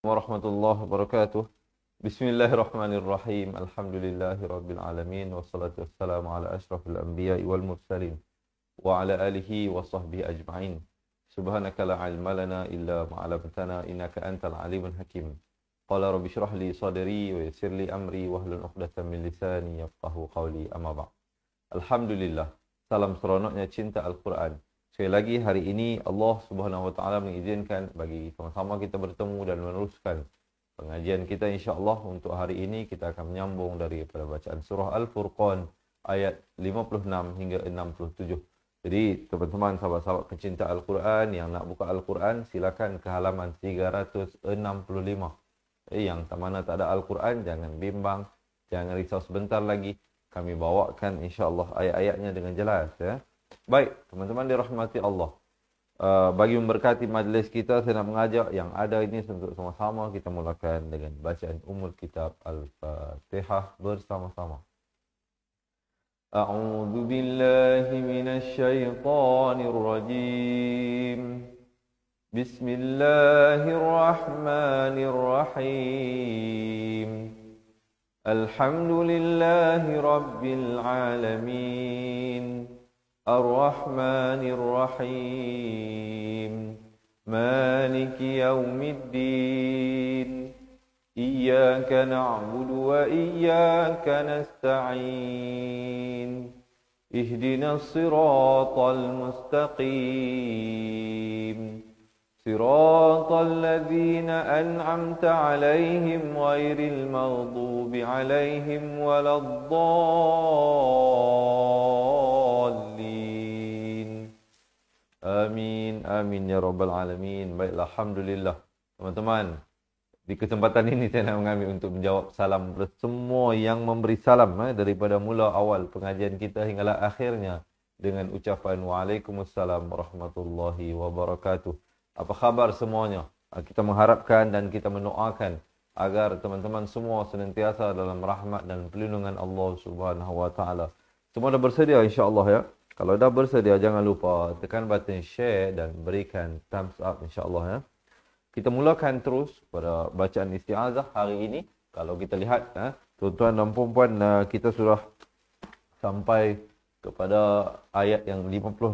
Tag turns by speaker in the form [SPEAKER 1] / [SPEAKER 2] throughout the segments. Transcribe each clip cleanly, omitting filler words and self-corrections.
[SPEAKER 1] Warahmatullahi wabarakatuh. Bismillahirrahmanirrahim. Alhamdulillahirabbil alamin wassalatu wassalamu ala asyrafil anbiya'i wal mursalin wa ala alihi wa sahbihi ajma'in. Subhanaka la ilma lana illa ma 'allamtana innaka antal alimul hakim. Qala rabbi shrah li sadri wa yassir li amri wahlul 'uqdatam min lisani yafqahu qawli. Amma ba'd. Alhamdulillah. Salam seronoknya cinta Al-Quran. Sekali lagi hari ini Allah Subhanahu Wa Taala mengizinkan bagi sama-sama kita bertemu dan meneruskan pengajian kita insya-Allah. Untuk hari ini kita akan menyambung daripada bacaan surah Al-Furqan ayat 56 hingga 67. Jadi teman-teman sahabat-sahabat pecinta Al-Quran yang nak buka Al-Quran, silakan ke halaman 365. Yang mana tak ada Al-Quran, jangan bimbang, jangan risau, sebentar lagi kami bawakan insya-Allah ayat-ayatnya dengan jelas ya. Baik, teman-teman dirahmati Allah. Bagi memberkati majlis kita, saya nak mengajak yang ada ini untuk sama-sama kita mulakan dengan bacaan Ummul Kitab Al-Fatihah bersama-sama. A'udzu billahi minasy syaithanir rajim. Bismillahirrahmanirrahim. Alhamdulillahi rabbil alamin. الرحمن الرحيم مالك يوم الدين إياك نعبد وإياك نستعين اهدنا الصراط المستقيم صراط الذين أنعمت عليهم غير المغضوب عليهم ولا الضالين. Amin, amin ya rabbal alamin. Baiklah, alhamdulillah. Teman-teman, di kesempatan ini saya nak mengambil untuk menjawab salam semua yang memberi salam daripada mula awal pengajian kita hinggalah akhirnya dengan ucapan Waalaikumsalam warahmatullahi wabarakatuh. Apa khabar semuanya? Kita mengharapkan dan kita mendoakan agar teman-teman semua senantiasa dalam rahmat dan perlindungan Allah Subhanahu Wa Taala. Semua dah bersedia insya-Allah ya. Kalau dah bersedia, jangan lupa tekan button share dan berikan thumbs up insya-Allah ya. Kita mulakan terus pada bacaan isti'azah hari ini. Kalau kita lihat, tuan-tuan dan puan-puan, kita sudah sampai kepada ayat yang 56,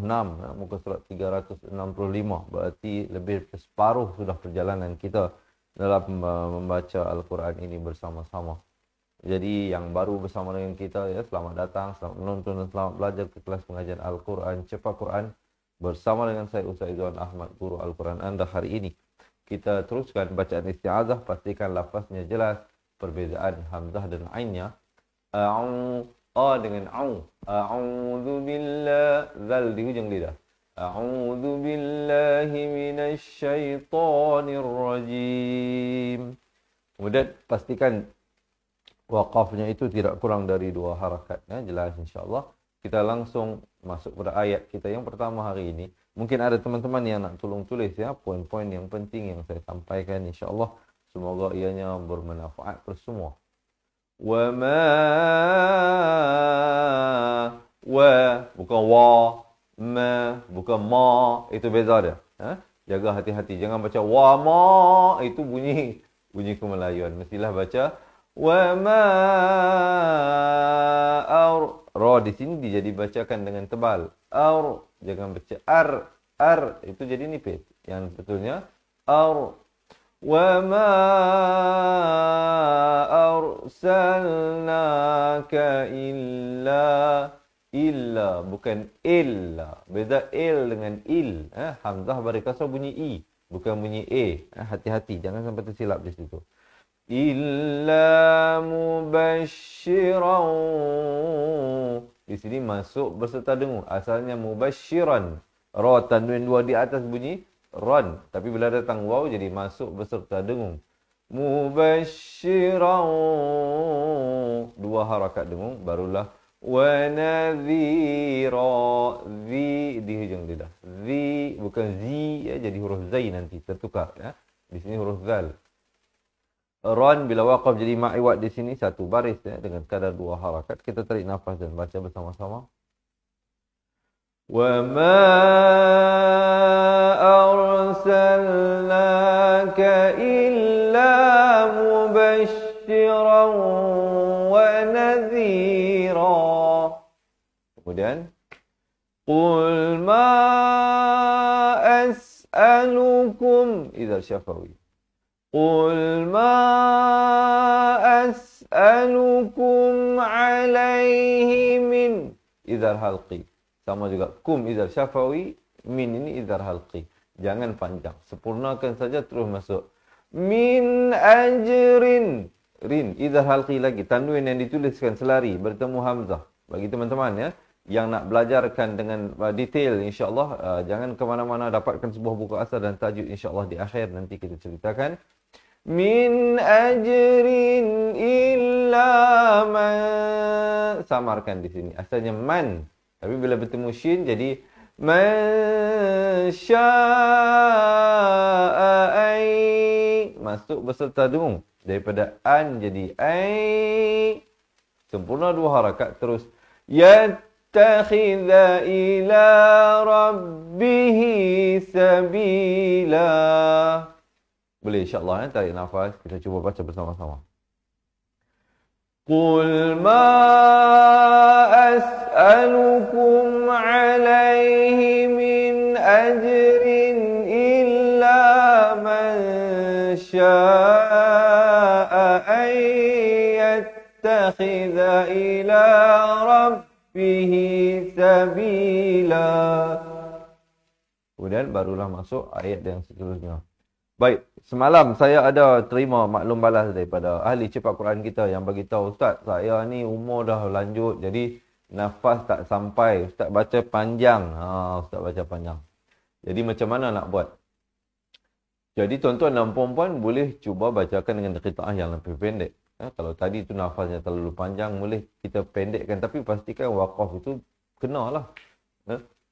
[SPEAKER 1] muka surat 365. Berarti lebih dari separuh sudah perjalanan kita dalam membaca Al-Quran ini bersama-sama. Jadi yang baru bersama dengan kita ya, selamat datang, selamat menonton dan selamat belajar ke kelas pengajian Al-Quran Cepat Quran bersama dengan saya Ustaz Izzuan Ahmad, guru Al-Quran anda hari ini. Kita teruskan bacaan isti'azah, pastikan lafaznya jelas, perbezaan hamzah dan ainnya. A dengan au. A'udzu billah, zal di hujung lidah. A'udzu billahi minasy syaithanir rajim. Kemudian pastikan waqafnya itu tidak kurang dari 2 harakat ya, jelas insya-Allah. Kita langsung masuk pada ayat kita yang pertama hari ini. Mungkin ada teman-teman yang nak tolong tulis ya poin-poin yang penting yang saya sampaikan insya-Allah. Semoga ianya bermanfaat untuk semua. Wa bukan wa, ma bukan ma, itu beza dia. Jaga hati-hati, jangan baca wa ma, itu bunyi kemelayuan. Mestilah baca wa ma ra di sini jadi bacakan dengan tebal. Jangan baca ar itu jadi nipis. Yang betulnya wa ma arsalnaka illa bukan illa. Beza il dengan il. Hamzah bari kasar bunyi i, bukan bunyi e. Hati-hati, jangan sampai tersilap di situ. Illa mubasyiran. Di sini masuk berserta dengung. Asalnya mubasyiran. Ra tanwin 2 di atas bunyi ran. Tapi bila datang waw jadi masuk berserta dengung. Mubasyiran. 2 harakat dengung. Barulah wa nadhira. Zi di hujung lidah. Zi bukan zi ya, jadi huruf zai nanti tertukar ya. Di sini huruf zal. Ran bila waqaf jadi ma'iwat di sini 1 baris ya, dengan kadar 2 harakat. Kita tarik nafas dan baca bersama-sama. Wa ma arsalnaka illa Qul ma as'alukum idhar syafawi. Qul ma as'alukum alaihi min idhar halqi. Sama juga kum idhar syafawi, min ini idhar halqi. Jangan panjang. Sempurnakan saja terus masuk. Min ajrin. Rin, idhar halqi lagi. Tanwin yang dituliskan selari bertemu hamzah. Bagi teman-teman ya, yang nak belajarkan dengan detail insya-Allah, jangan ke mana-mana, dapatkan sebuah buku asal dan tajuk insya-Allah di akhir nanti kita ceritakan. Min ajrin illa man, samarkan di sini. Asalnya man, tapi bila bertemu shin jadi man syaa ay, masuk beserta dengung. Daripada an jadi ai, sempurna 2 harakat terus. Yattakhidha ila rabbihi sabila. Boleh insya-Allah tarik nafas, kita cuba baca bersama-sama. Qul ma as'alukum alaihi min ajrin illa man syaa ay yattakhidha ila rabbihi sabila. Kemudian barulah masuk ayat yang seterusnya. Baik, semalam saya ada terima maklum balas daripada ahli cepat Quran kita yang bagi tahu, Ustaz, saya ni umur dah lanjut jadi nafas tak sampai, Ustaz baca panjang. Ustaz baca panjang. Jadi macam mana nak buat? Jadi tuan-tuan dan puan-puan boleh cuba bacakan dengan qiraah yang lebih pendek. Kalau tadi tu nafasnya terlalu panjang, boleh kita pendekkan, tapi pastikan waqaf itu kenalah.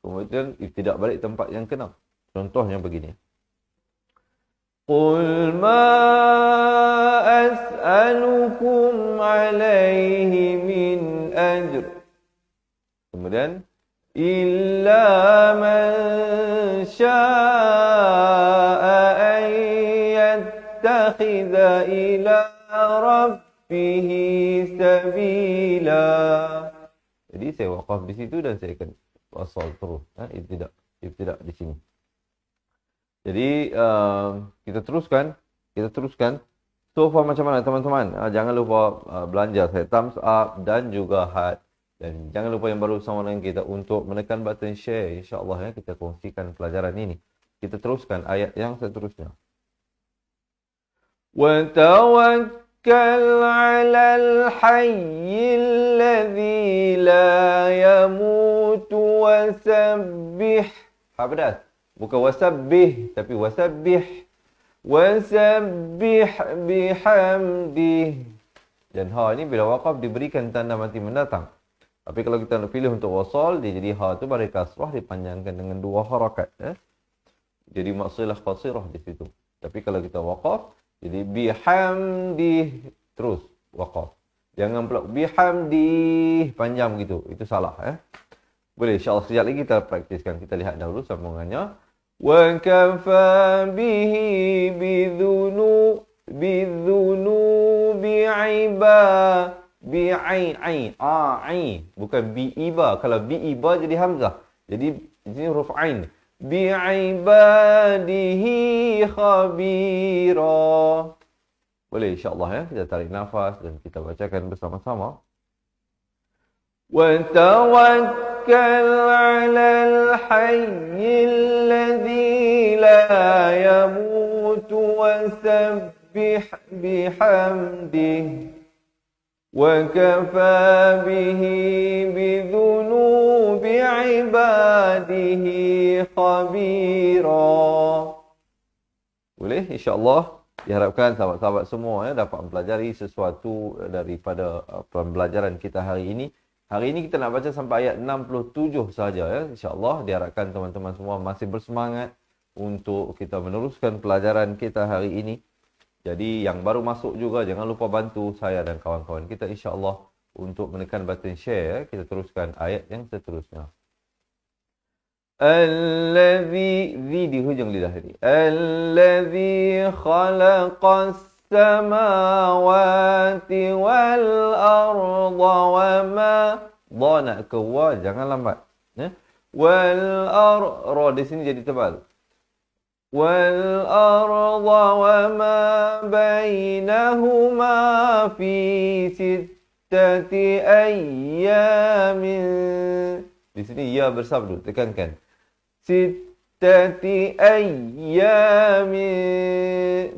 [SPEAKER 1] Kemudian tidak balik tempat yang kena. Contohnya begini. Qul ma as'alukum alaihi min ajr. Kemudian illa man syaa an yattakhidha ila rabbihi sabila. Jadi saya waqaf di situ dan saya akan wasal terus. Ibtidak di sini. Jadi kita teruskan. So far macam mana teman-teman? Jangan lupa belanja saya thumbs up dan juga heart. Dan jangan lupa yang baru bersama dengan kita untuk menekan button share. InsyaAllah ya, kita kongsikan pelajaran ini. Kita teruskan ayat yang seterusnya. Wa tawakkal 'alal hayyil ladzi la yamutu wa sabbih. Habdas. Bukan wasabbih, tapi wasabbih. Wasabbih bihamdih. Dan ha ni bila waqaf diberikan tanda mati mendatang. Tapi kalau kita nak pilih untuk wasal, dia jadi ha tu bari kasrah dipanjangkan dengan 2 harakat. Jadi maksilah qasirah di situ. Tapi kalau kita waqaf, jadi bihamdih terus waqaf. Jangan pula bihamdih panjang begitu. Itu salah. Boleh insya-Allah sekejap lagi kita praktiskan. Kita lihat dahulu sambungannya. Wa kafa bihi bidhunubi bi'i bukan bi'iba. Kalau bi'iba jadi hamzah. Jadi di sini huruf ain. Bi'ibadihi khabira. Boleh insya-Allah ya, kita tarik nafas dan kita bacakan bersama-sama. وتوكل على الحي الذي لا يموت وسبح بحمده وكفى به بذنوب عباده خبيرا. Boleh insya-Allah. Diharapkan sahabat-sahabat semua dapat mempelajari sesuatu daripada pembelajaran kita hari ini. Hari ini kita nak baca sampai ayat 67 saja ya. InsyaAllah diharapkan teman-teman semua masih bersemangat untuk kita meneruskan pelajaran kita hari ini. Jadi yang baru masuk juga jangan lupa bantu saya dan kawan-kawan kita insyaAllah untuk menekan button share. Kita teruskan ayat yang seterusnya. Allazi, di hujung lidah ini. Allazi khalaqas samawati wal arda wa ma, dha nak ke wa, jangan lambat. Ra di sini jadi tebal. Wal arda wa ma bainahuma fi sittati ayyamin. Di sini ya bersabdu, tekankan. Sittati ayyamin.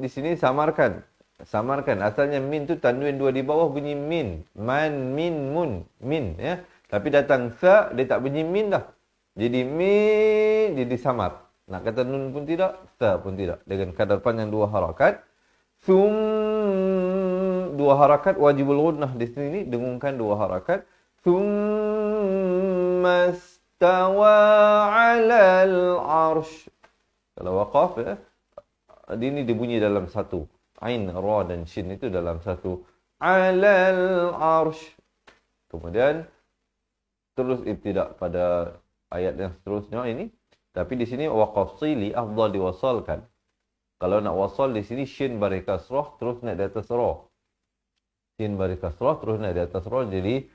[SPEAKER 1] Di sini samarkan. Samarkan. Asalnya min tu tanwin dua di bawah bunyi min. Man, min, mun. Min. Ya. Tapi datang sa, dia tak bunyi min dah. Jadi min, dia disamar. Nak kata nun pun tidak, sa pun tidak. Dengan kadar panjang dua harakat. Dua harakat wajibul ghunnah di sini dengungkan dua harakat. Thumma istawa 'alal 'arsy. Kalau waqaf ya, ini dibunyi dalam satu. Ain, ra dan shin itu dalam satu. 'Alal 'arsy. Kemudian terus ibtidak pada ayat yang seterusnya ini. Tapi di sini waqaf sili afdal diwasalkan. Kalau nak wasal di sini shin bari kasrah terus naik di atas ra. Shin bari kasrah terus naik di atas ra, jadi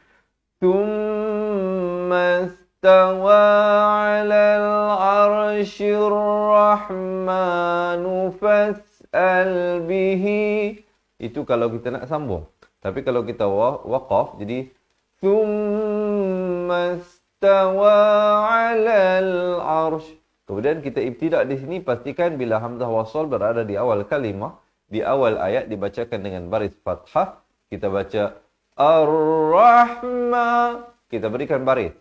[SPEAKER 1] tsumma istawa 'alal 'arsyir rahmanu fas'al bihi. Itu kalau kita nak sambung. Tapi kalau kita waqaf jadi tsumma istawa 'alal 'arsy. Kemudian kita ibtidak di sini pastikan bila hamzah wasal berada di awal kalimah, di awal ayat dibacakan dengan baris fathah, kita baca ar-rahma, kita berikan baris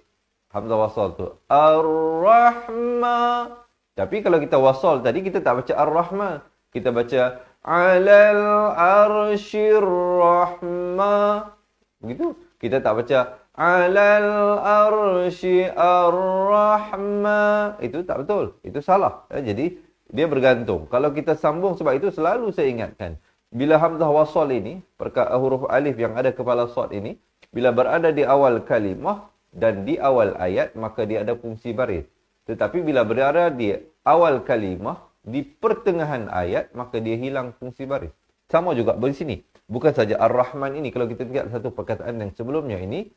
[SPEAKER 1] hamzah wasal tu ar-rahma. Tapi kalau kita wasal tadi kita tak baca ar-rahma, kita baca 'alal 'arsyir rahma. Begitu. Kita tak baca 'alal arsy ar-rahma. Itu tak betul. Itu salah. Jadi dia bergantung. Kalau kita sambung, sebab itu selalu saya ingatkan. Bila hamzah wasal ini, huruf alif yang ada kepala sad ini, bila berada di awal kalimah dan di awal ayat, maka dia ada fungsi baris. Tetapi bila berada di awal kalimah, di pertengahan ayat, maka dia hilang fungsi baris. Sama juga di sini. Bukan saja ar-Rahman ini. Kalau kita lihat satu perkataan yang sebelumnya ini,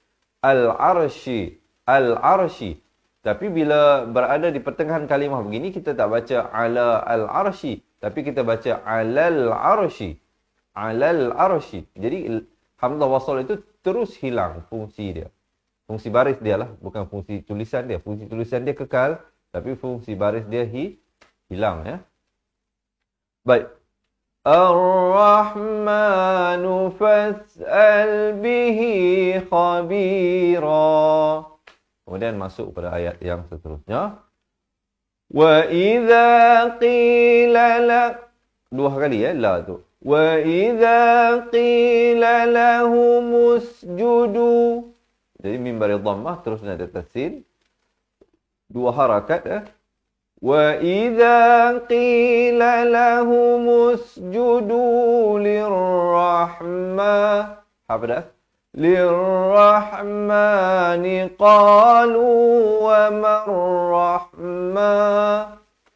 [SPEAKER 1] al-arsy, al-arsy. Tapi bila berada di pertengahan kalimah begini, kita tak baca ala al-arsy, tapi kita baca alal arsy. Alal arsy. Jadi hamzah wasal itu terus hilang fungsi dia. Fungsi baris dia lah, bukan fungsi tulisan dia. Fungsi tulisan dia kekal, tapi fungsi baris dia hilang ya. Baik. Ar-Rahmanu fas'al bihi khabira. Kemudian masuk pada ayat yang seterusnya. Wa idza qila la, dua kali ya la tu. Wa idza qila lahum usjudu. Jadi mim bari dhammah terus ada tasin. Dua harakat ya. Wa idza qila lahum usjudu lirrahman. Apa dah? Lirrahmani qalu wa marrahman.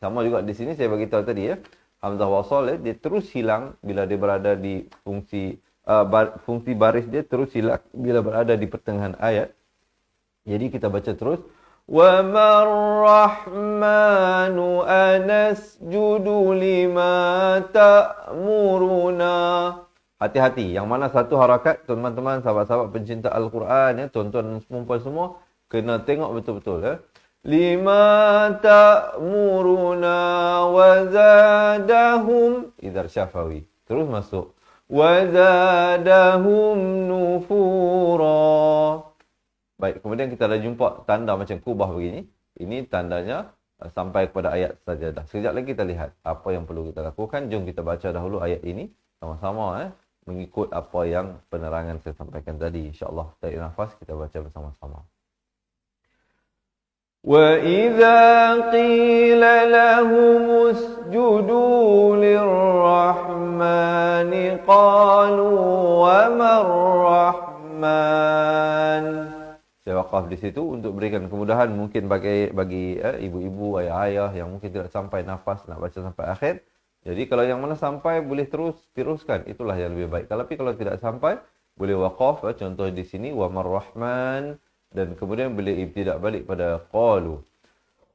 [SPEAKER 1] Sama juga di sini saya bagi tahu tadi ya. Hamzah wasal dia terus hilang bila dia berada di fungsi fungsi baris dia terus hilang bila berada di pertengahan ayat. Jadi kita baca terus wa marrahmanu anasjudu lima ta'muruna. Hati-hati, yang mana satu harakat, teman-teman, sahabat-sahabat pencinta Al-Quran, ya, tuan-tuan dan perempuan semua, kena tengok betul-betul. Ya. Lima ta'muruna wa zadahum, idhar syafawi. Terus masuk. Wa zadahum nufura. Baik, kemudian kita dah jumpa tanda macam kubah begini. Ini tandanya sampai kepada ayat sajadah. Sekejap lagi kita lihat apa yang perlu kita lakukan. Jom kita baca dahulu ayat ini sama-sama. Mengikut apa yang penerangan saya sampaikan tadi. InsyaAllah tarik nafas kita baca bersama-sama. Wa idza qila lahum usjudu lirrahmani qalu wa marrahman. Saya wakaf di situ untuk berikan kemudahan mungkin bagi ibu-ibu, ayah-ayah yang mungkin tidak sampai nafas nak baca sampai akhir. Jadi kalau yang mana sampai boleh teruskan, itulah yang lebih baik. Tapi kalau tidak sampai boleh waqaf, contoh di sini wa marrahman, dan kemudian boleh ibtidak balik pada qalu.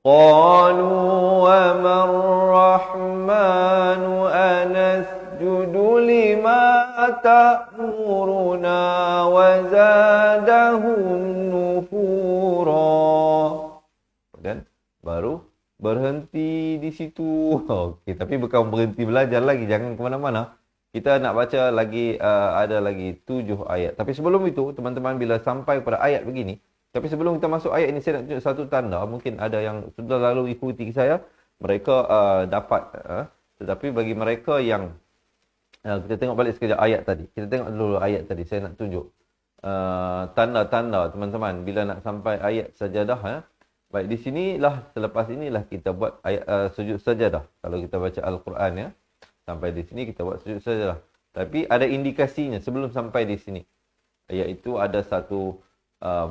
[SPEAKER 1] قالوا وما الرحمن أنسجد لما تأمرنا وزادهم نفورا. Dan baru berhenti di situ. Okey, tapi bukan berhenti belajar lagi, jangan ke mana-mana. Kita nak baca lagi, ada lagi 7 ayat. Tapi sebelum itu, teman-teman, bila sampai pada ayat begini, tapi sebelum kita masuk ayat ini, saya nak tunjuk satu tanda. Mungkin ada yang sudah lalu ikuti saya, mereka dapat. Tetapi bagi mereka yang, kita tengok balik sekejap ayat tadi. Kita tengok dulu ayat tadi, saya nak tunjuk tanda-tanda, teman-teman, bila nak sampai ayat sajadah. Baik, di sinilah, selepas inilah kita buat ayat sujud sajadah. Kalau kita baca Al-Quran, ya. Sampai di sini kita buat sujud sajadah. Tapi ada indikasinya sebelum sampai di sini. Iaitu ada satu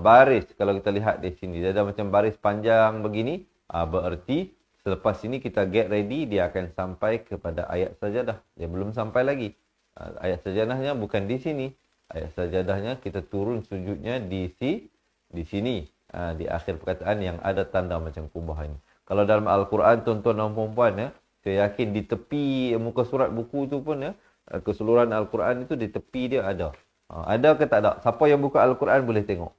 [SPEAKER 1] baris, kalau kita lihat di sini. Dia ada macam baris panjang begini. Bererti selepas ini kita get ready, dia akan sampai kepada ayat sajadah. Dia belum sampai lagi. Ayat sajadahnya bukan di sini. Ayat sajadahnya kita turun sujudnya di sini. Di akhir perkataan yang ada tanda macam kubah ini. Kalau dalam Al-Quran, tuan-tuan dan puan-puan, ya, saya yakin di tepi muka surat buku tu pun, ya, keseluruhan Al-Quran itu di tepi dia ada. Ada ke tak ada? Siapa yang buka Al-Quran boleh tengok.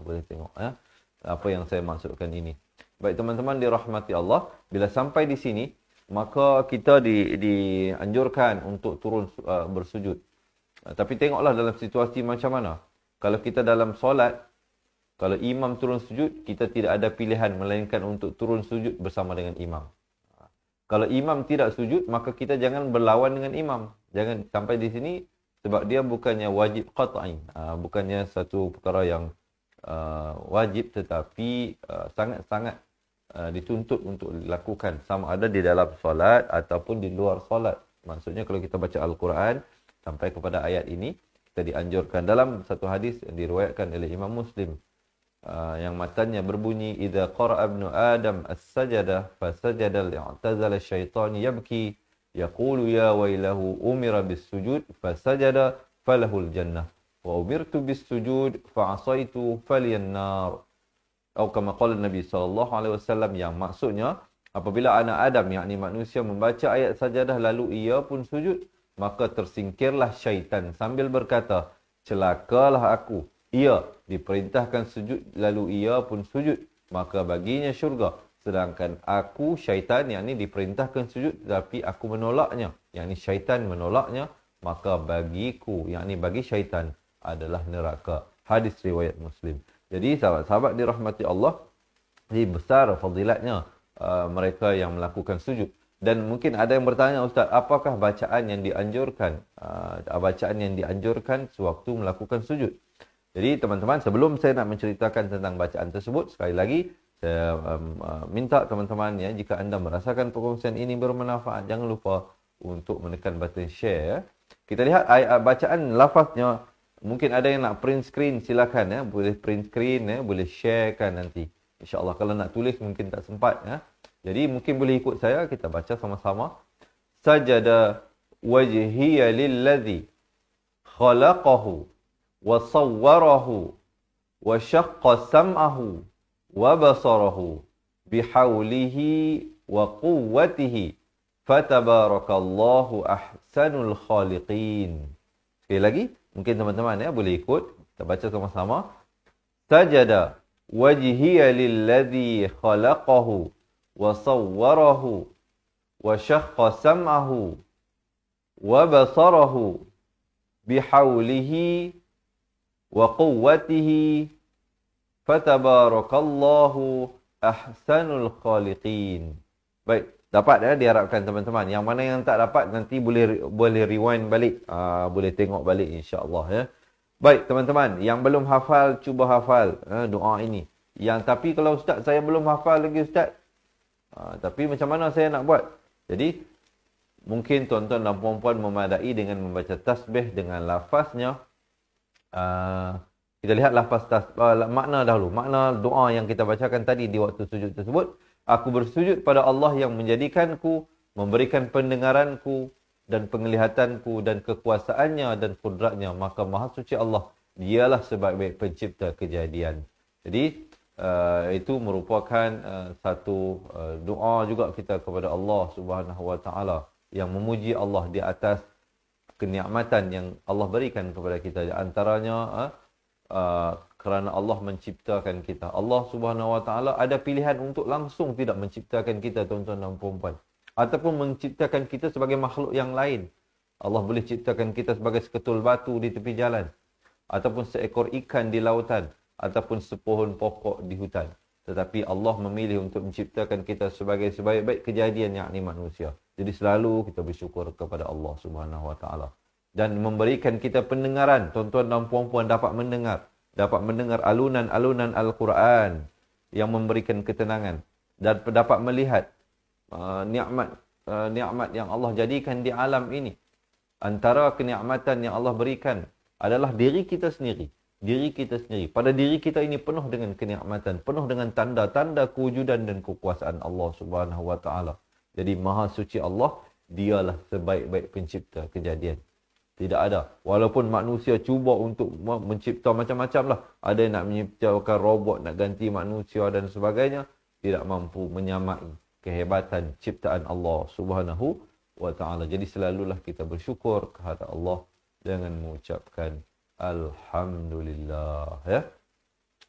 [SPEAKER 1] Boleh tengok, ya, apa yang saya maksudkan ini. Baik, teman-teman dirahmati Allah, bila sampai di sini, maka kita dianjurkan untuk turun bersujud. Tapi tengoklah dalam situasi macam mana. Kalau kita dalam solat, kalau imam turun sujud, kita tidak ada pilihan melainkan untuk turun sujud bersama dengan imam. Kalau imam tidak sujud, maka kita jangan berlawan dengan imam. Jangan sampai di sini, sebab dia bukannya wajib qat'i. Bukannya satu perkara yang wajib, tetapi sangat-sangat dituntut untuk dilakukan. Sama ada di dalam solat ataupun di luar solat. Maksudnya kalau kita baca Al-Quran, sampai kepada ayat ini, kita dianjurkan. Dalam satu hadis yang diriwayatkan oleh Imam Muslim, yang matanya berbunyi, idza qara'a ibnu adam as-sajadah fasajada li'tazala asy-syaitanu yabki yaqulu ya wailahu umira bis-sujud fasajada falahul jannah wa umirtu bis-sujud fa'asaitu falyan nar. Atau kama qala Nabi sallallahu alaihi wasallam, yang maksudnya apabila anak Adam, yakni manusia, membaca ayat sajadah lalu ia pun sujud, maka tersingkirlah syaitan sambil berkata, celakalah aku. Ia diperintahkan sujud, lalu ia pun sujud, maka baginya syurga. Sedangkan aku, syaitan, yakni diperintahkan sujud, tetapi aku menolaknya, yakni syaitan menolaknya, maka bagiku, yakni bagi syaitan, adalah neraka. Hadis riwayat Muslim. Jadi sahabat-sahabat dirahmati Allah, ini besar fadilatnya mereka yang melakukan sujud. Dan mungkin ada yang bertanya, Ustaz, apakah bacaan yang dianjurkan? Bacaan yang dianjurkan sewaktu melakukan sujud. Jadi teman-teman, sebelum saya nak menceritakan tentang bacaan tersebut, sekali lagi saya minta teman-teman, ya, jika anda merasakan perkongsian ini bermanfaat, jangan lupa untuk menekan button share. Ya. Kita lihat bacaan lafaznya. Mungkin ada yang nak print screen, silakan, ya, boleh print screen, ya, boleh sharekan nanti. InsyaAllah. Kalau nak tulis mungkin tak sempat, ya. Jadi mungkin boleh ikut saya, kita baca sama-sama. Sajada wajhiya lilladzi khalaqahu wa sawwarahu wa syaqqa sam'ahu wa basarahu bihaulihi wa quwwatihi fatabarakallahu ahsanul khaliqin. Sekali lagi, mungkin teman-teman, ya, boleh ikut. Kita baca sama-sama. Sajada wajhiya lilladzi khalaqahu wa sawwarahu wa syaqqa sam'ahu wa basarahu bihaulihi wa quwwatihi fatabarakallahu ahsanul khaliqin. Baik, dapat, ya, diharapkan teman-teman. Yang mana yang tak dapat nanti boleh rewind balik, boleh tengok balik insya-Allah, ya. Baik teman-teman, yang belum hafal cuba hafal doa ini. Tapi kalau ustaz saya belum hafal lagi ustaz. Tapi macam mana saya nak buat? Jadi mungkin tuan-tuan dan puan-puan memadai dengan membaca tasbih dengan lafaznya. Kita lihat lafaz makna dahulu. Makna doa yang kita bacakan tadi di waktu sujud tersebut. Aku bersujud pada Allah yang menjadikanku, memberikan pendengaranku dan penglihatanku dan kekuasaannya dan kudratnya. Maka Maha Suci Allah, dialah sebaik-baik pencipta kejadian. Jadi itu merupakan satu doa juga kita kepada Allah Subhanahu Wa Taala yang memuji Allah di atas kenikmatan yang Allah berikan kepada kita. Di antaranya kerana Allah menciptakan kita. Allah Subhanahu Wa Taala ada pilihan untuk langsung tidak menciptakan kita, tuan-tuan dan puan-puan, ataupun menciptakan kita sebagai makhluk yang lain. Allah boleh ciptakan kita sebagai seketul batu di tepi jalan, ataupun seekor ikan di lautan, ataupun sepohon pokok di hutan. Tetapi Allah memilih untuk menciptakan kita sebagai sebaik-baik kejadian, yakni manusia. Jadi selalu kita bersyukur kepada Allah Subhanahu Wa Taala dan memberikan kita pendengaran. Tuan-tuan dan puan-puan dapat mendengar alunan-alunan Al-Quran yang memberikan ketenangan, dan dapat melihat nikmat yang Allah jadikan di alam ini. Antara kenikmatan yang Allah berikan adalah diri kita sendiri. Diri kita sendiri. Pada diri kita ini penuh dengan kenikmatan, penuh dengan tanda-tanda kewujudan dan kekuasaan Allah Subhanahu Wa Taala. Jadi Maha Suci Allah, dialah sebaik-baik pencipta kejadian. Tidak ada. Walaupun manusia cuba untuk mencipta macam-macam lah. Ada yang nak menciptakan robot, nak ganti manusia dan sebagainya. Tidak mampu menyamai kehebatan ciptaan Allah Subhanahu Wa Taala. Jadi selalulah kita bersyukur kepada Allah dengan mengucapkan Alhamdulillah. Ya.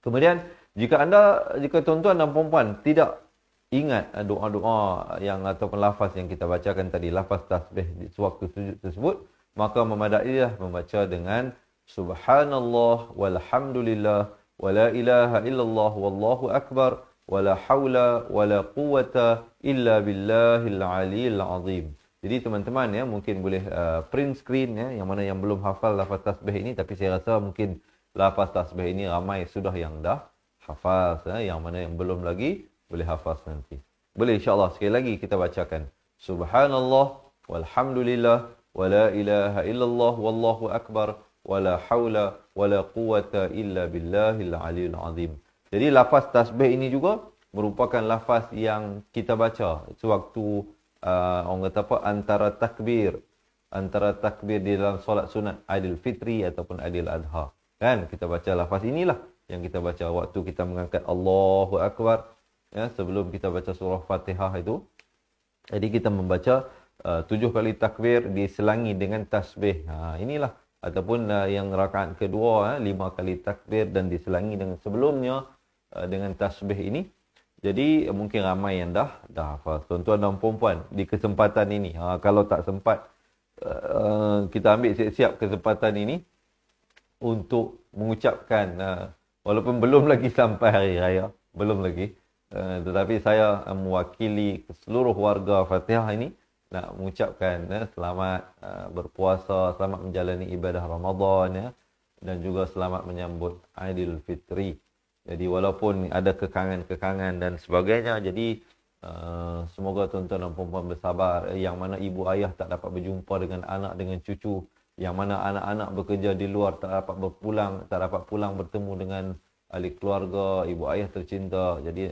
[SPEAKER 1] Kemudian, jika tuan-tuan dan puan-puan tidak ingat doa-doa yang ataupun lafaz yang kita bacakan tadi, lafaz tasbih di sewaktu sujud tersebut, maka memadailah membaca dengan Subhanallah walhamdulillah wala ilaha illallah wallahu akbar wala haula wala quwata illa billahil aliyil azim. Jadi teman-teman ya, mungkin boleh print screen ya, yang mana yang belum hafal lafaz tasbih ini, tapi saya rasa mungkin lafaz tasbih ini ramai sudah yang dah hafal ya, yang mana yang belum lagi boleh hafal nanti. Boleh insya-Allah sekali lagi kita bacakan Subhanallah walhamdulillah wala ilaha illallah wallahu akbar wala haula wala quwata illa billahil aliyil azim. Jadi lafaz tasbih ini juga merupakan lafaz yang kita baca sewaktu orang kata apa, antara takbir di dalam solat sunat Aidil Fitri ataupun Aidil Adha. Kan kita baca lafaz inilah yang kita baca waktu kita mengangkat Allahu Akbar ya, sebelum kita baca surah Fatihah itu. Jadi kita membaca 7 kali takbir diselangi dengan tasbih. Inilah ataupun yang rakaat kedua 5 kali takbir dan diselangi dengan sebelumnya dengan tasbih ini. Jadi mungkin ramai yang dah hafal. Tuan-tuan dan puan-puan, di kesempatan ini, kalau tak sempat, kita ambil siap-siap kesempatan ini untuk mengucapkan, walaupun belum lagi sampai hari raya, belum lagi, tetapi saya mewakili seluruh warga Fatihah ini nak mengucapkan selamat berpuasa, selamat menjalani ibadah Ramadan ya, dan juga selamat menyambut Aidil Fitri. Jadi walaupun ada kekangan-kekangan dan sebagainya, jadi semoga tuan-tuan dan puan-puan bersabar. Yang mana ibu ayah tak dapat berjumpa dengan anak, dengan cucu. Yang mana anak-anak bekerja di luar, tak dapat pulang bertemu dengan ahli keluarga, ibu ayah tercinta. Jadi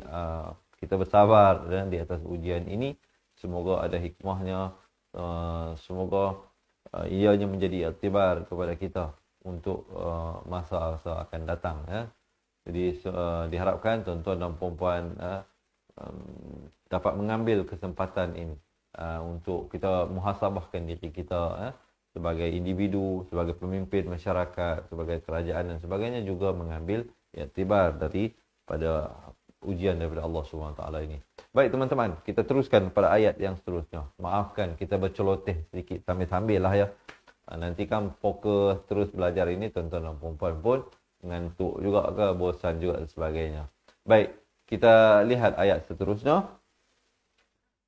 [SPEAKER 1] kita bersabar di atas ujian ini. Semoga ada hikmahnya. Semoga ianya menjadi iktibar kepada kita untuk masa-masa akan datang ya. Jadi diharapkan tuan-tuan dan puan-puan dapat mengambil kesempatan ini untuk kita muhasabahkan diri kita sebagai individu, sebagai pemimpin masyarakat, sebagai kerajaan dan sebagainya, juga mengambil iktibar pada ujian daripada Allah SWT ini. Baik teman-teman, kita teruskan pada ayat yang seterusnya. Maafkan kita berceloteh sedikit sambil-sambil lah ya. Nanti kan fokus terus belajar ini, tuan-tuan dan puan-puan pun ngantuk juga ke, bosan juga dan sebagainya. Baik, kita lihat ayat seterusnya.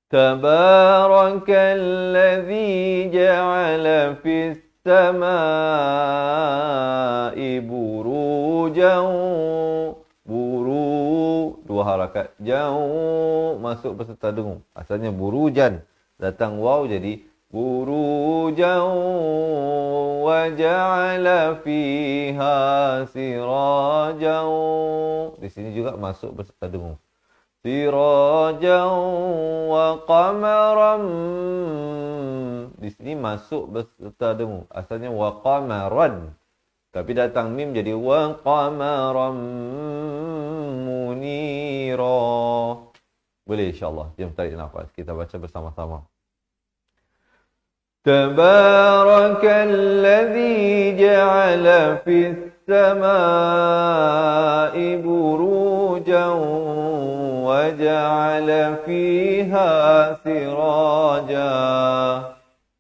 [SPEAKER 1] Tabarakalladzi ja'ala fis samaa'i burujan, buru dua harakat, jauh masuk beserta dengung. Asalnya burujan, datang waw jadi burujan wa ja'ala fiha sirajan. Di sini juga masuk beserta dengung. Sirajan wa qamaran. Di sini masuk beserta dengung. Asalnya wa qamaran, tapi datang mim jadi wa qamaran munira. Boleh insya-Allah. Jom tarik nafas. Kita baca bersama-sama. Tabarakalladzi ja'ala fis samaa'i burujan wa ja'ala fiha siraja.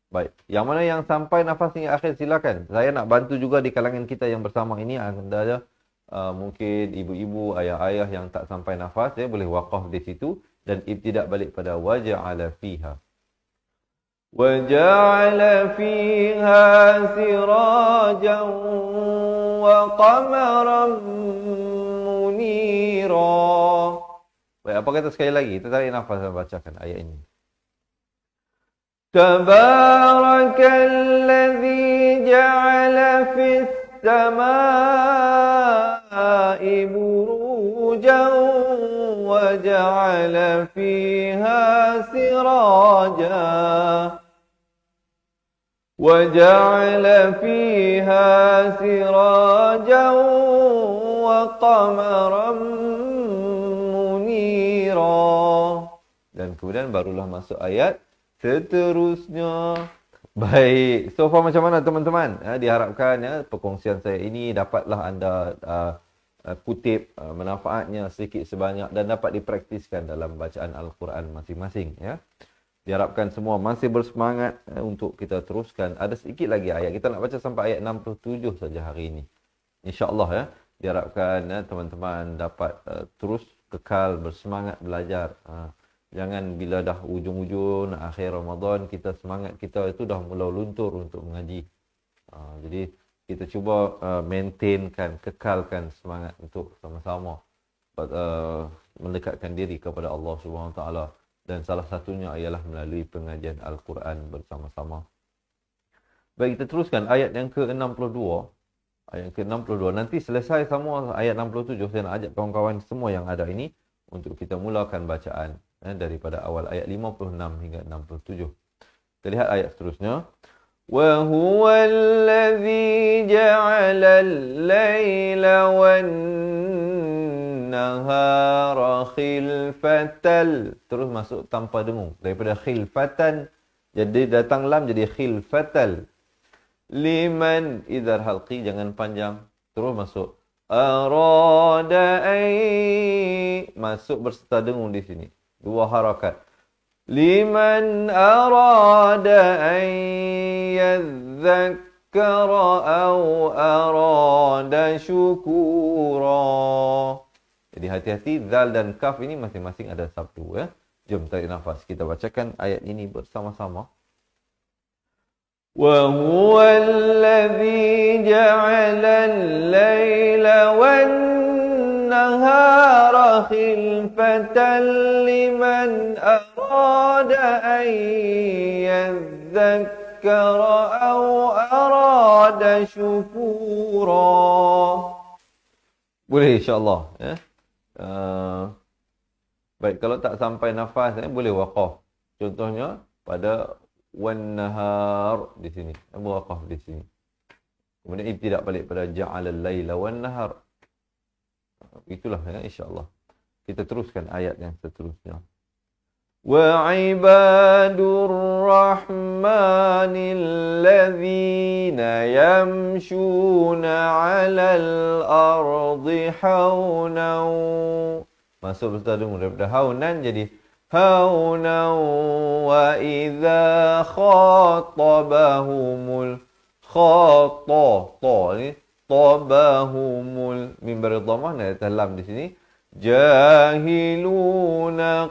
[SPEAKER 1] Baik, yang mana yang sampai nafas hingga akhir silakan. Saya nak bantu juga di kalangan kita yang bersama ini ada mungkin ibu-ibu, ayah-ayah yang tak sampai nafas, ya boleh waqaf di situ dan ibtidak balik pada wa ja'ala fiha. وَجَعَلَ فِيهَا سِرَاجًا وَقَمَرًا مُنِيرًا. Baik, apa kata sekali lagi? Kita tarik nafas dan bacakan ayat ini. Tabarakalladzi ja'ala fis samaa'i burujan wa ja'ala fiha siraja. وَجَعَلَ فِيهَا سِرَاجًا وَقَمَرًا مُنِيرًا. Dan kemudian barulah masuk ayat seterusnya. Baik, so far macam mana teman-teman? Diharapkan perkongsian saya ini dapatlah anda kutip manfaatnya sedikit sebanyak dan dapat dipraktiskan dalam bacaan Al-Quran masing-masing. Ya. Diharapkan semua masih bersemangat untuk kita teruskan. Ada sedikit lagi ayat. Kita nak baca sampai ayat 67 saja hari ini. InsyaAllah ya. Diharapkan teman-teman dapat terus kekal bersemangat belajar. Jangan bila dah ujung-ujung akhir Ramadan, semangat kita itu dah mula luntur untuk mengaji. Jadi kita cuba maintainkan, kekalkan semangat untuk sama-sama mendekatkan diri kepada Allah Subhanahu Wa Taala. Dan salah satunya ialah melalui pengajian Al-Quran bersama-sama. Baik, kita teruskan ayat yang ke-62. Ayat ke-62. Nanti selesai semua ayat 67. Saya nak ajak kawan-kawan semua yang ada ini untuk kita mulakan bacaan daripada awal ayat 56 hingga 67. Kita lihat ayat seterusnya. وَهُوَ الَّذِي جَعَلَ اللَّيْلَ وَالنَّهَارَ khilfatal. Terus masuk tanpa dengung. Daripada khilfatan jadi datang lam jadi khilfatal. Liman idhar halqi, jangan panjang. Terus masuk arada ay, masuk berserta dengung di sini. Dua harakat. Liman arada ay yadhakkara aw arada syukura. Jadi hati-hati, zal dan kaf ini masing-masing ada sabtu. Ya. Jom tarik nafas. Kita bacakan ayat ini bersama-sama. وَهُوَ الَّذِي جَعَلَ اللَّيْلَ وَالنَّهَارَ خِلْفَةً لِمَنْ أَرَادَ أَنْ يَذَّكَّرَ أَوْ أَرَادَ شُكُورًا. Boleh insyaAllah. Ya. Baik, kalau tak sampai nafas boleh waqaf. Contohnya pada wan nahar di sini. Waqaf di sini. Kemudian ibtidak balik pada ja'alal laila wan nahar. Itulah ya insya-Allah. Kita teruskan ayat yang seterusnya. Wa ibadur rahmanil ladzina yamshuna 'alal ardi haunan. Masuk betul dulu daripada haunan jadi haunan wa idza khatabahumul ini tabahumul mim berdhamah dan lam di sini jahiluna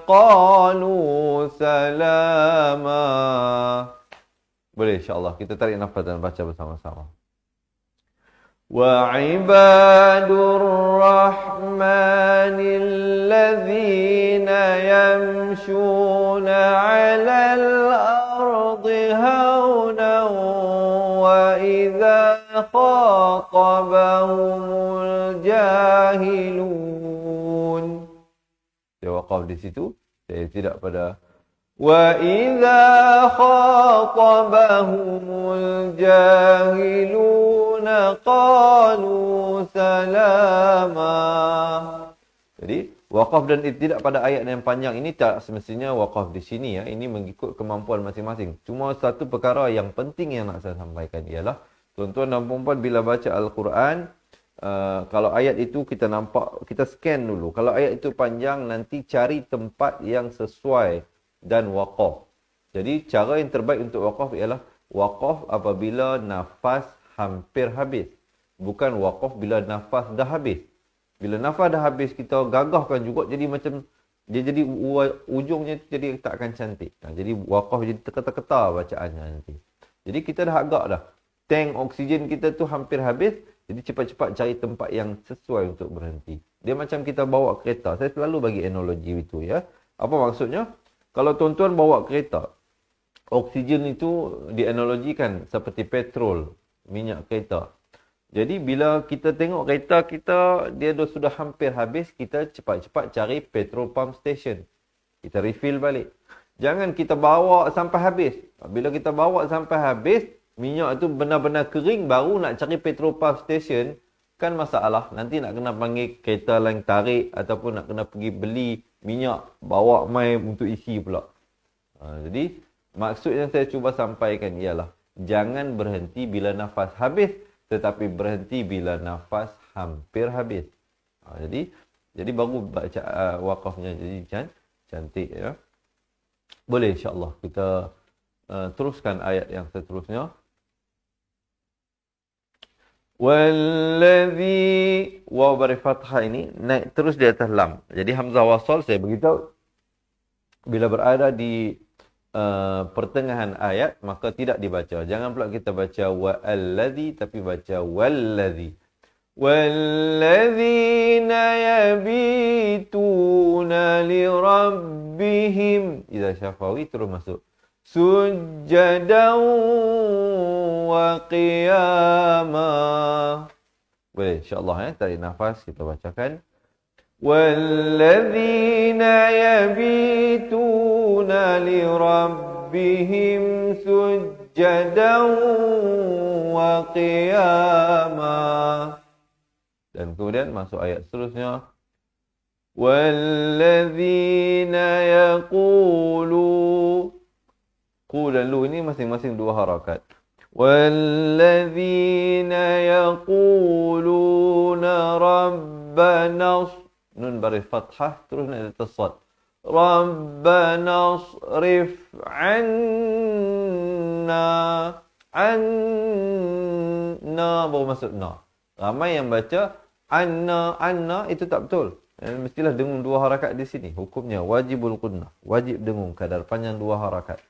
[SPEAKER 1] qalu salama. Boleh insya-Allah kita tarik nafas dan baca bersama-sama. Wa ibadur rahmanil ladzina yamshuna 'alal ardi haunan wa idza khatabahumul jahilun. Saya waqaf di situ. Saya tidak pada wa idza khatabahumul jahiluna qalu salama. Jadi waqaf dan ibtidak pada ayat yang panjang ini tak semestinya waqaf di sini ya. Ini mengikut kemampuan masing-masing. Cuma satu perkara yang penting yang nak saya sampaikan ialah tuan-tuan dan puan-puan bila baca Al-Quran, kalau ayat itu kita nampak, kita scan dulu. Kalau ayat itu panjang, nanti cari tempat yang sesuai dan waqaf. Jadi cara yang terbaik untuk waqaf ialah waqaf apabila nafas hampir habis. Bukan waqaf bila nafas dah habis. Bila nafas dah habis, kita gagahkan juga, jadi macam dia jadi ujungnya jadi tak akan cantik. Jadi waqaf jadi terketa-keta bacaannya nanti. Jadi kita dah agak dah. Tank oksigen kita tu hampir habis, jadi cepat-cepat cari tempat yang sesuai untuk berhenti. Dia macam kita bawa kereta. Saya selalu bagi analogi itu ya. Apa maksudnya? Kalau tuan-tuan bawa kereta, oksigen itu dianalogikan seperti petrol, minyak kereta. Jadi bila kita tengok kereta kita, dia sudah hampir habis, kita cepat-cepat cari petrol pump station. Kita refill balik. Jangan kita bawa sampai habis. Bila kita bawa sampai habis, minyak itu benar-benar kering, baru nak cari petrol pump station, kan masalah. Nanti nak kena panggil kereta lain tarik, ataupun nak kena pergi beli minyak, bawa mai untuk isi pula. Jadi, maksud yang saya cuba sampaikan ialah, jangan berhenti bila nafas habis, tetapi berhenti bila nafas hampir habis. Jadi baru baca waqafnya jadi cantik ya. Boleh insya-Allah kita teruskan ayat yang seterusnya. Wallazi waw beri fathah ini naik terus di atas lam. Jadi hamzah wasal saya beritahu bila berada di pertengahan ayat maka tidak dibaca. Jangan pula kita baca wa'alladzi tapi baca wallazi. Walladzina yabituna lirabbihim. Idza syafawi terus masuk. Sujjadan wa qiyama. Boleh insya-Allah ya, tarik nafas kita bacakan. وَالَّذِينَ يَبِيتُونَ لِرَبِّهِمْ سُجَّدًا وَقِيَامًا. Dan kemudian masuk ayat seterusnya. وَالَّذِينَ يَقُولُوا Qu dan lu ini masing-masing dua harakat. وَالَّذِينَ يَقُولُونَ رَبَّنَا Nun baris fathah terus naik atas sad. Rabbana asrif anna baru masuk na. Ramai yang baca anna itu tak betul. Mestilah dengung dua harakat di sini. Hukumnya wajibul qunnah. Wajib dengung kadar panjang dua harakat.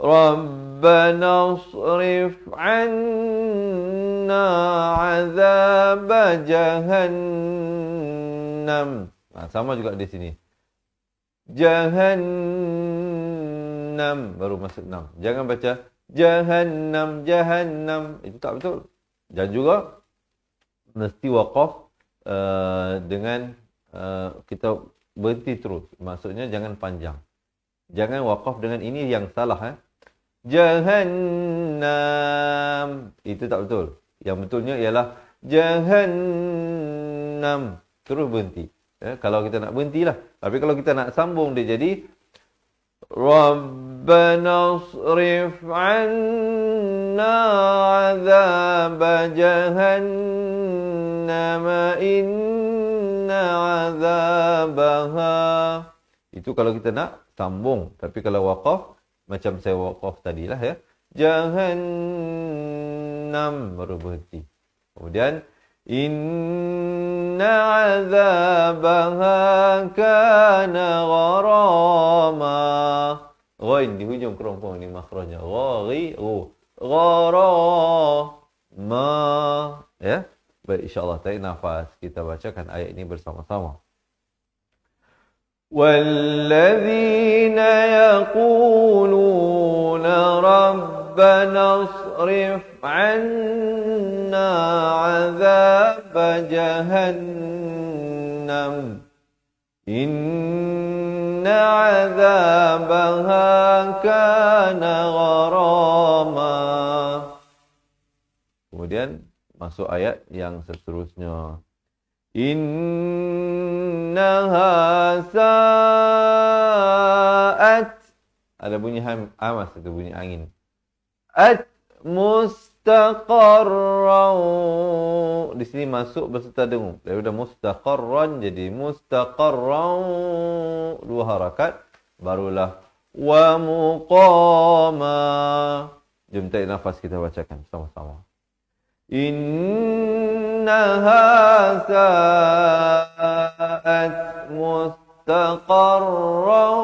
[SPEAKER 1] Rabbana asrif anna azab jahannam. Sama juga di sini. Jahannam baru masuk 6. Jangan baca jahannam. Itu tak betul. Dan juga mesti waqaf dengan kita berhenti terus. Maksudnya jangan panjang. Jangan waqaf dengan ini yang salah. Jahannam. Itu tak betul. Yang betulnya ialah jahannam. Terus berhenti. Kalau kita nak berhentilah. Tapi kalau kita nak sambung dia jadi Rabbana asrif anna azab jahannam inna azabaha. Itu kalau kita nak sambung. Tapi kalau waqaf, macam saya waqaf tadilah ya. Jahannam baru berhenti. Kemudian inna azabaha kana gharama. Ghain di hujung kerompong ni makhrajnya. Gharama. Ya. Baik insya-Allah tarik nafas kita bacakan ayat ini bersama-sama. وَالَّذِينَ يَقُولُونَ رَبَّنَا اصْرِفْ عَنَّا عَذَابَ جَهَنَّمَ إِنَّ عَذَابَهَا كَانَ غَرَامًا. Kemudian masuk ayat yang seterusnya. Innaha sa'at. Ada bunyi hamas itu, bunyi angin. At mustaqarran. Di sini masuk berserta dengung. Daripada mustaqarran jadi mustaqarran. 2 harakat. Barulah wa muqama. Jom tarik nafas, kita bacakan sama-sama. Innaha sa'at mustaqarran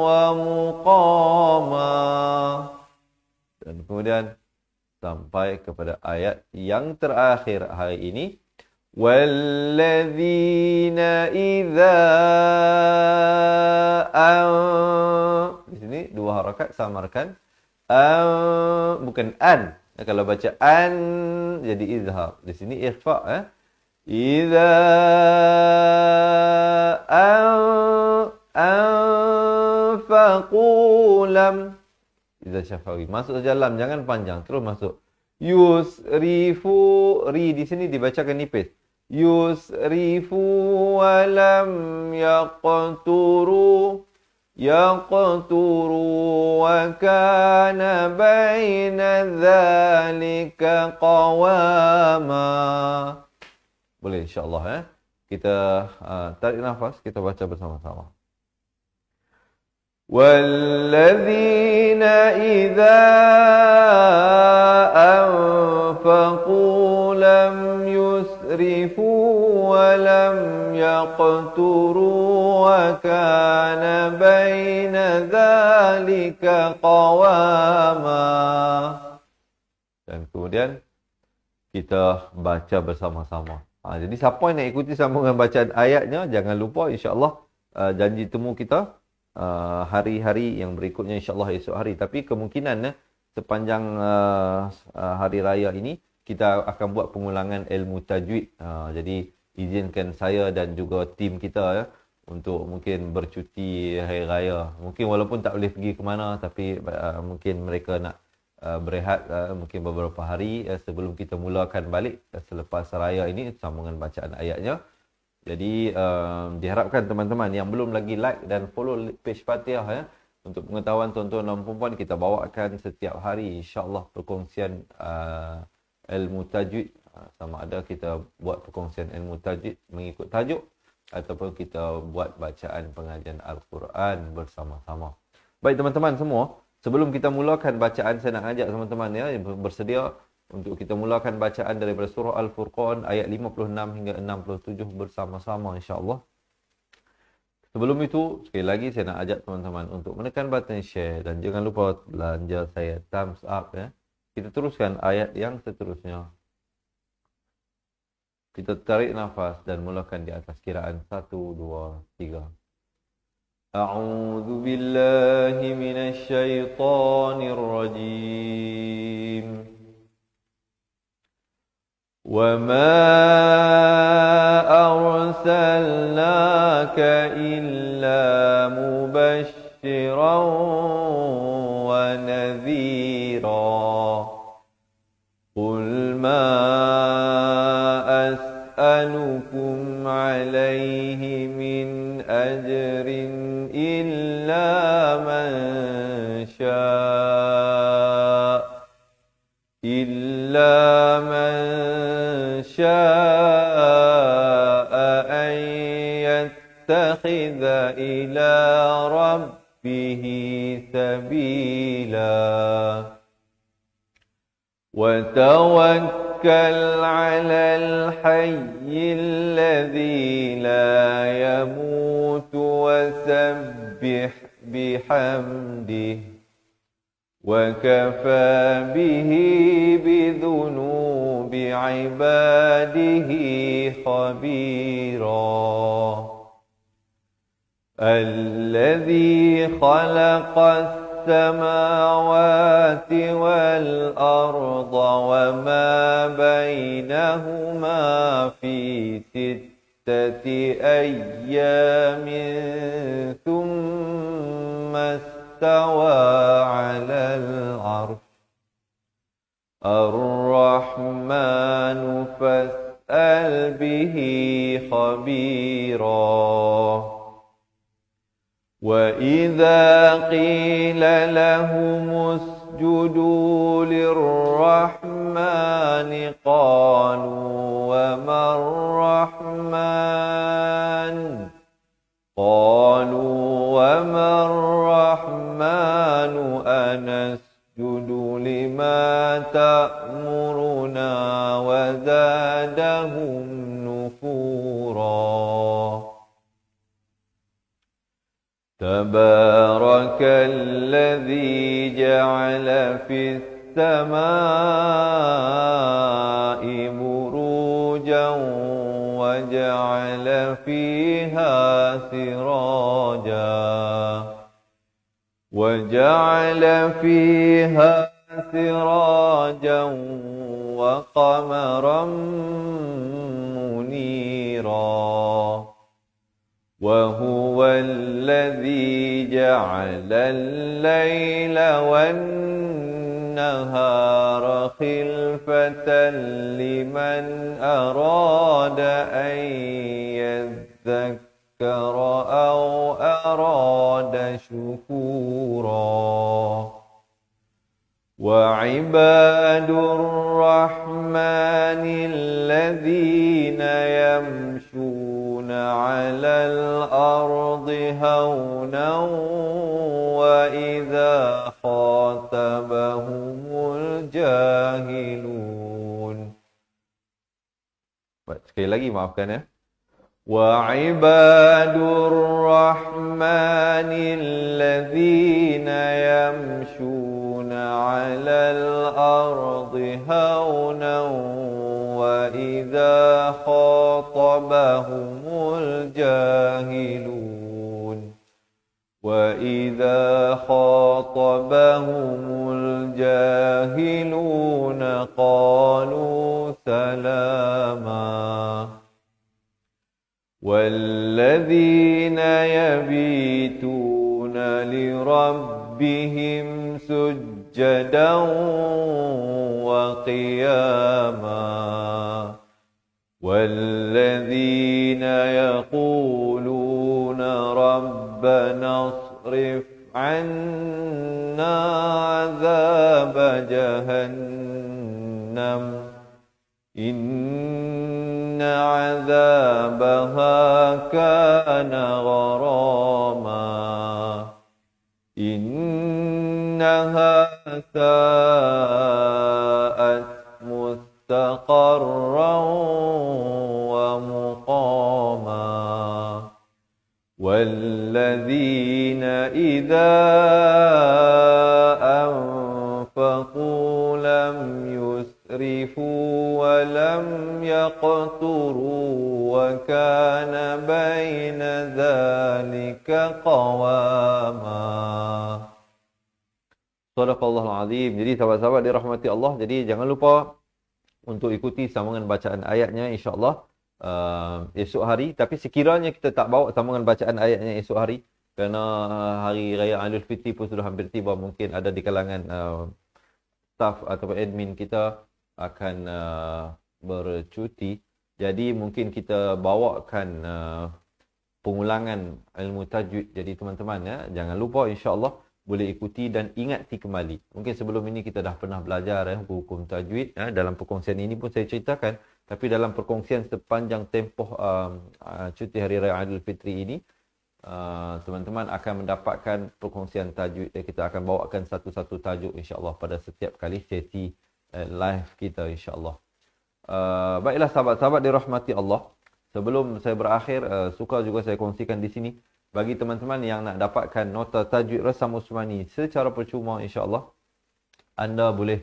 [SPEAKER 1] wa muqama. Dan kemudian sampai kepada ayat yang terakhir hari ini. Walladzina idza di sini 2 harakat, samarkan. Bukan an. Kalau baca an jadi izhar. Di sini ikhfa. Idza anfaqu lam. Idza syafawi. Masuk saja lam, jangan panjang. Terus masuk. Yusrifu. Ri di sini dibacakan nipis. Yusrifu wa lam yaqturu. Yaqturu wa kana baina dhalika qawama. Boleh insyaAllah. Kita tarik nafas, kita baca bersama-sama. وَالَّذِينَ إِذَا أَنفَقُوا لَمْ يُسْرِفُوا وَلَمْ يَقْتُرُوا وَكَانَ بَيْنَ ذَلِكَ قَوَامًا. Dan kemudian kita baca bersama-sama. Jadi siapa yang nak ikuti sambungan bacaan ayatnya, jangan lupa insya-Allah janji temu kita hari-hari yang berikutnya, insyaAllah esok hari. Tapi kemungkinan sepanjang hari raya ini kita akan buat pengulangan ilmu tajwid. Jadi izinkan saya dan juga tim kita untuk mungkin bercuti hari raya. Mungkin walaupun tak boleh pergi ke mana, tapi mungkin mereka nak berehat mungkin beberapa hari sebelum kita mulakan balik selepas raya ini sambungan bacaan ayatnya. Jadi diharapkan teman-teman yang belum lagi like dan follow page Fatihah untuk pengetahuan tuan-tuan dan puan-puan, kita bawakan setiap hari insya-Allah perkongsian ilmu tajwid. Sama ada kita buat perkongsian ilmu tajwid mengikut tajuk ataupun kita buat bacaan pengajian Al-Quran bersama-sama. Baik teman-teman semua, sebelum kita mulakan bacaan, saya nak ajak teman-teman bersedia untuk kita mulakan bacaan daripada surah Al-Furqan ayat 56 hingga 67 bersama-sama insya-Allah. Sebelum itu, sekali lagi saya nak ajak teman-teman untuk menekan button share dan jangan lupa belanja saya thumbs up Kita teruskan ayat yang seterusnya. Kita tarik nafas dan mulakan di atas kiraan 1 2 3. A'udzu billahi minasy syaithanir rajim. وَمَا أَرْسَلْنَاكَ إِلَّا مُبَشِّرًا وَنَذِيرًا قُلْ مَا أَسْأَلُكُمْ عَلَيْهِ مِنْ أَجْرٍ إِلَّا مَنْ شاء أن يتخذ إلى ربه سبيلا وتوكل على الحي الذي لا يموت وسبح بحمده وكفى به بذنوب عباده خبيرا الذي خلق السماوات والأرض وما بينهما في 6 أيام ثم استوى على العرش الرحمن فاسأل به خبيرا وإذا قيل لهم اسجدوا للرحمن قالوا وما الرحمن قالوا وما الرحمن أنسجد لما تأمرنا وزادهم نفورا تبارك الذي جعل في السماء بروجا وجعل فيها سراجا وقمرا منيرا وهو الذي جعل الليل والنهار خلفة لمن أراد أن يذكر أو أراد شكورا وعباد الرحمن الذين يمشون على الأرض هونا وإذا خاطبهم الجاهلون. Sekali lagi maafkan ya. وعباد الرحمن الذين يمشون على الأرض هونا وإذا خاطبهم الجاهلون قالوا سلاما والذين يبيتون لربهم سجدا وقياما والذين يقولون ربنا اصرف عنا عذاب جهنم إن عذابها كان غراما إنها ساءت مستقرا ومقاما والذين إذا أنفقوا لم يسرفوا ولم يقتروا وكان بين ذلك قواما. Sadaqallahul Azim. Jadi sahabat-sahabat dirahmati Allah, jadi jangan lupa untuk ikuti sambungan bacaan ayatnya insya-Allah esok hari. Tapi sekiranya kita tak bawa sambungan bacaan ayatnya esok hari kerana hari raya Aidil Fitri pun sudah hampir tiba, mungkin ada di kalangan staff atau admin kita akan bercuti. Jadi mungkin kita bawakan pengulangan ilmu tajwid. Jadi teman-teman ya, jangan lupa insya-Allah boleh ikuti dan ingati kembali. Mungkin sebelum ini kita dah pernah belajar hukum tajwid ya. Dalam perkongsian ini pun saya ceritakan, tapi dalam perkongsian sepanjang tempoh cuti hari raya Aidil Fitri ini, teman-teman akan mendapatkan perkongsian tajwid. Kita akan bawakan satu-satu tajuk insya-Allah pada setiap kali sesi live kita insya-Allah. Baiklah sahabat-sahabat dirahmati Allah. Sebelum saya berakhir, suka juga saya kongsikan di sini bagi teman-teman yang nak dapatkan nota tajwid Resam Usmani secara percuma insya-Allah, anda boleh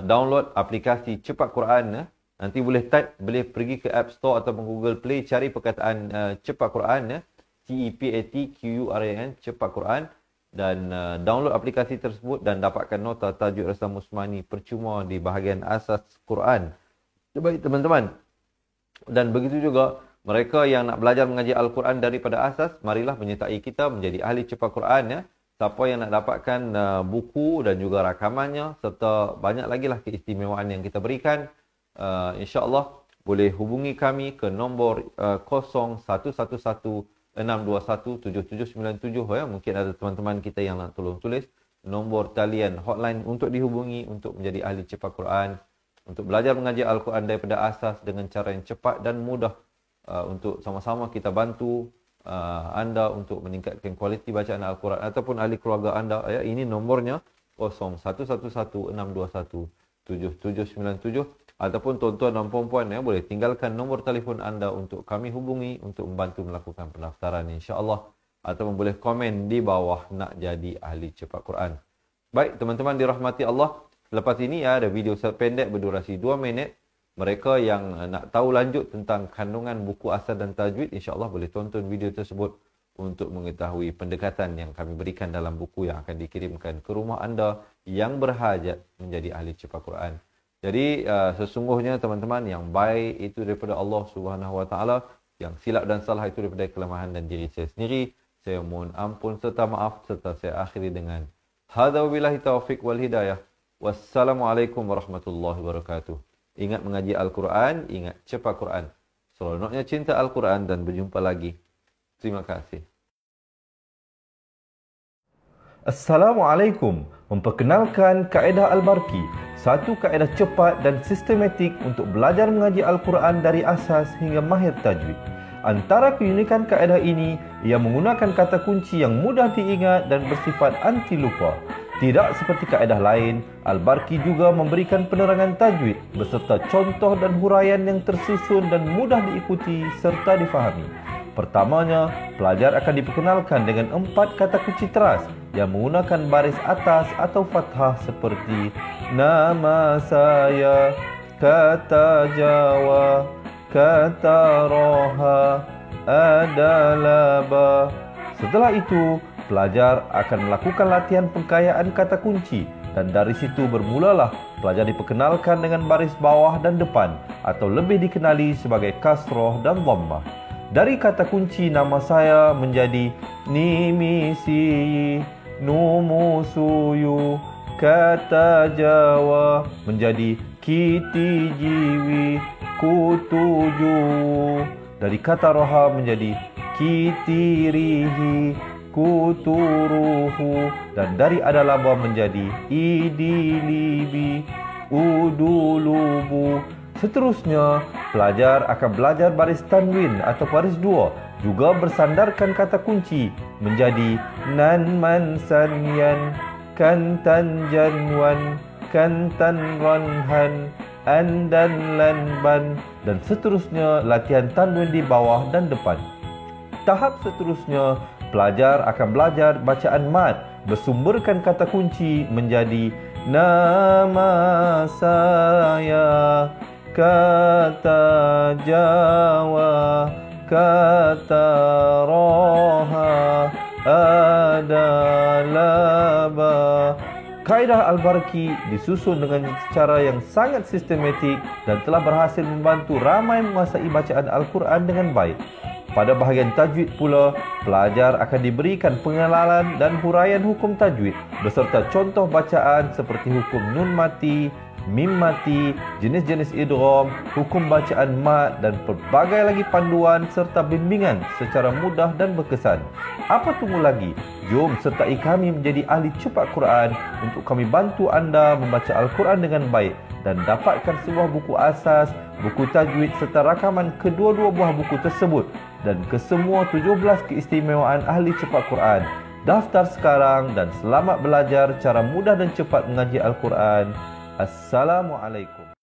[SPEAKER 1] download aplikasi Cepat Quran. Nanti boleh type, boleh pergi ke App Store atau Google Play, cari perkataan Cepat Quran, CEPATQURAN, Cepat Quran, dan download aplikasi tersebut dan dapatkan nota tajwid Resam Usmani percuma di bahagian asas Quran. Baik teman-teman. Dan begitu juga mereka yang nak belajar mengaji Al-Quran daripada asas, marilah menyertai kita menjadi ahli Cepat Quran ya. Siapa yang nak dapatkan buku dan juga rakamannya serta banyak lagi lah keistimewaan yang kita berikan, insya-Allah boleh hubungi kami ke nombor 0111-621-7797 ya. Mungkin ada teman-teman kita yang nak tolong tulis nombor talian hotline untuk dihubungi untuk menjadi ahli cepat Quran, untuk belajar mengaji Al-Quran daripada asas dengan cara yang cepat dan mudah, untuk sama-sama kita bantu anda untuk meningkatkan kualiti bacaan Al-Quran ataupun ahli keluarga anda ya. Ini nombornya 0111-621-7797, ataupun tuan-tuan dan puan-puan ya, boleh tinggalkan nombor telefon anda untuk kami hubungi untuk membantu melakukan pendaftaran insya-Allah, ataupun boleh komen di bawah nak jadi ahli cepat Quran. Baik teman-teman dirahmati Allah, lepas ini ya ada video pendek berdurasi 2 minit. Mereka yang nak tahu lanjut tentang kandungan buku asal dan tajwid, insya-Allah boleh tonton video tersebut untuk mengetahui pendekatan yang kami berikan dalam buku yang akan dikirimkan ke rumah anda yang berhajat menjadi ahli cepat Quran. Jadi sesungguhnya teman-teman, yang baik itu daripada Allah Subhanahu Wa Taala, yang silap dan salah itu daripada kelemahan dan diri saya sendiri. Saya mohon ampun serta maaf, serta saya akhiri dengan hadza wabillahi taufiq wal hidayah. Wassalamualaikum warahmatullahi wabarakatuh. Ingat mengaji Al-Quran, ingat cepat Quran. Seronoknya cinta Al-Quran dan berjumpa lagi. Terima kasih.
[SPEAKER 2] Assalamualaikum. Memperkenalkan kaedah Al-Barki, satu kaedah cepat dan sistematik untuk belajar mengaji Al-Quran dari asas hingga mahir tajwid. Antara keunikan kaedah ini, ia menggunakan kata kunci yang mudah diingat dan bersifat anti lupa. Tidak seperti kaedah lain, Al-Barki juga memberikan penerangan tajwid beserta contoh dan huraian yang tersusun dan mudah diikuti serta difahami. Pertamanya, pelajar akan diperkenalkan dengan 4 kata kunci teras yang menggunakan baris atas atau fathah seperti nama saya, kata Jawa, kata Roha, adalah ba. Setelah itu, pelajar akan melakukan latihan pengkayaan kata kunci dan dari situ bermulalah pelajar diperkenalkan dengan baris bawah dan depan atau lebih dikenali sebagai kasroh dan dhammah. Dari kata kunci nama saya menjadi nimisi, numusuyu, kata Jawa menjadi kiti jiwi, kutuju. Dari kata roha menjadi kitirihi, kuturuhu, dan dari adalaba menjadi idilibi, udulubu. Seterusnya, pelajar akan belajar baris tanwin atau baris 2, juga bersandarkan kata kunci menjadi nan man sanyan, kantan janwan, kantan ranhan, andan lanban, dan seterusnya latihan tanwin di bawah dan depan. Tahap seterusnya, pelajar akan belajar bacaan mad bersumberkan kata kunci menjadi nama saya, kata Jawa, kata Roha, adalah ba. Kaedah Al-Barki disusun dengan cara yang sangat sistematik dan telah berhasil membantu ramai menguasai bacaan Al-Quran dengan baik. Pada bahagian tajwid pula, pelajar akan diberikan pengenalan dan huraian hukum tajwid beserta contoh bacaan seperti hukum nun mati, mim mati, jenis-jenis idgham, hukum bacaan mad dan pelbagai lagi panduan serta bimbingan secara mudah dan berkesan. Apa tunggu lagi? Jom sertai kami menjadi ahli cepat Quran untuk kami bantu anda membaca Al-Quran dengan baik dan dapatkan sebuah buku asas, buku tajwid serta rakaman kedua-dua buah buku tersebut dan kesemua 17 keistimewaan ahli cepat Quran. Daftar sekarang dan selamat belajar cara mudah dan cepat mengaji Al-Quran. Assalamualaikum.